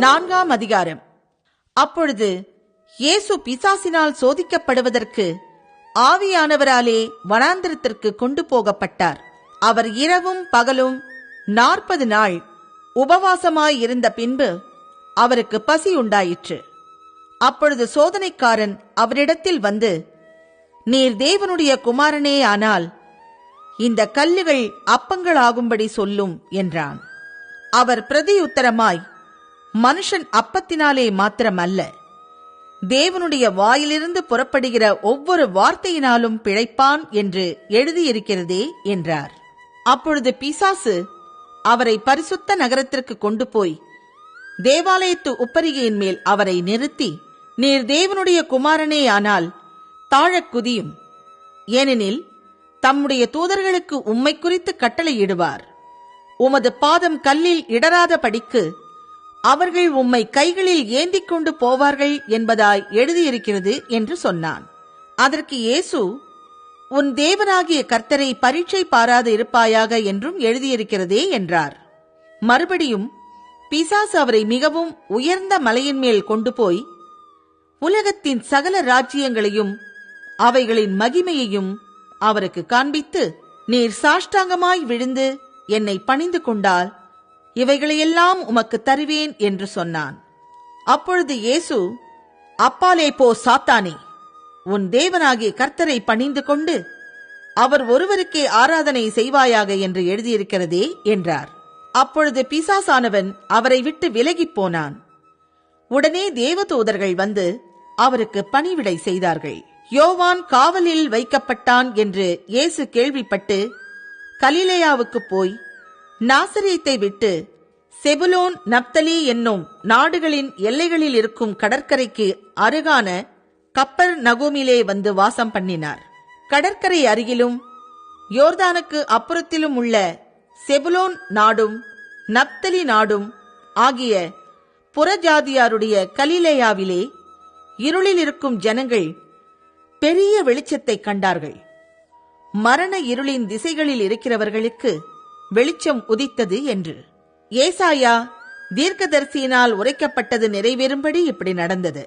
4ஆம் அதிகாரம். அப்பொழுது இயேசு பிசாசினால் சோதிக்கப்படுவதற்கு ஆவியானவராலே வனாந்திரத்திற்கு கொண்டு போகப்பட்டார். அவர் இரவும் பகலும் 40 நாள் உபவாசமாயிருந்த பின்பு அவருக்கு பசி உண்டாயிற்று. அப்பொழுது சோதனைக்காரன் அவரிடத்தில் வந்து, நீர் தேவனுடைய குமாரனே ஆனால் இந்த கல்லுகள் அப்பங்களாகும்படி சொல்லும் என்றான். அவர் பிரதியுத்தரமாய், மனுஷன் அப்பத்தினாலே மாத்திரமல்ல, தேவனுடைய வாயிலிருந்து புறப்படுகிற ஒவ்வொரு வார்த்தையினாலும் பிழைப்பான் என்று எழுதியிருக்கிறதே என்றார். அப்பொழுது பிசாசு அவரை பரிசுத்த நகரத்திற்கு கொண்டு போய் தேவாலயத்து உப்பரிகையின் மேல் அவரை நிறுத்தி, நீர் தேவனுடைய குமாரனே ஆனால் தாழக் குதியும், ஏனெனில் தம்முடைய தூதர்களுக்கு உம்மை குறித்து கட்டளையிடுவார். உமது பாதம் கல்லில் இடராத படிக்கு அவர்கள் உம்மை கைகளில் ஏந்திக் கொண்டு போவார்கள் என்பதாய் எழுதியிருக்கிறது என்று சொன்னான். அதற்கு இயேசு, உன் தேவனாகிய கர்த்தரை பரீட்சை பாராது இருப்பாயாக என்றும் எழுதியிருக்கிறதே என்றார். மறுபடியும் பிசாசு அவரை மிகவும் உயர்ந்த மலையின் மேல் கொண்டு போய் உலகத்தின் சகல ராஜ்யங்களையும் அவைகளின் மகிமையையும் அவருக்கு காண்பித்து, நீர் சாஷ்டாங்கமாய் விழுந்து என்னை பணிந்து கொண்டால் இவைகளையெல்லாம் உமக்கு தருவேன் என்று சொன்னான். அப்பொழுது இயேசு, அப்பாலே போ சாத்தானே, உன் தேவனாகிய கர்த்தரை பணிந்து கொண்டு அவர் ஒருவருக்கே ஆராதனை செய்வாயாக என்று எழுதியிருக்கிறதே என்றார். அப்பொழுது பிசாசானவன் அவரை விட்டு விலகிப் போனான். உடனே தேவதூதர்கள் வந்து அவருக்கு பணிவிடை செய்தார்கள். யோவான் காவலில் வைக்கப்பட்டான் என்று இயேசு கேள்விப்பட்டு கலிலேயாவுக்கு போய் நாசரேத்தை விட்டு செபுலோன் நப்தலி என்னும் நாடுகளின் எல்லைகளில் இருக்கும் கடற்கரைக்கு அருகான கப்பர் நகூமிலே வந்து வாசம் பண்ணினார். கடற்கரை அருகிலும் யோர்தானுக்கு அப்புறத்திலும் உள்ள செபுலோன் நாடும் நப்தலி நாடும் ஆகிய புறஜாதியாருடைய கலிலேயாவிலே இருளில் இருக்கும் ஜனங்கள் பெரிய வெளிச்சத்தை கண்டார்கள். மரண இருளின் திசைகளில் இருக்கிறவர்களுக்கு வெளிச்சம் உதித்தது என்று ஏசாயா தீர்க்கதரிசியினால் உரைக்கப்பட்டது நிறைவேறும்படி இப்படி நடந்தது.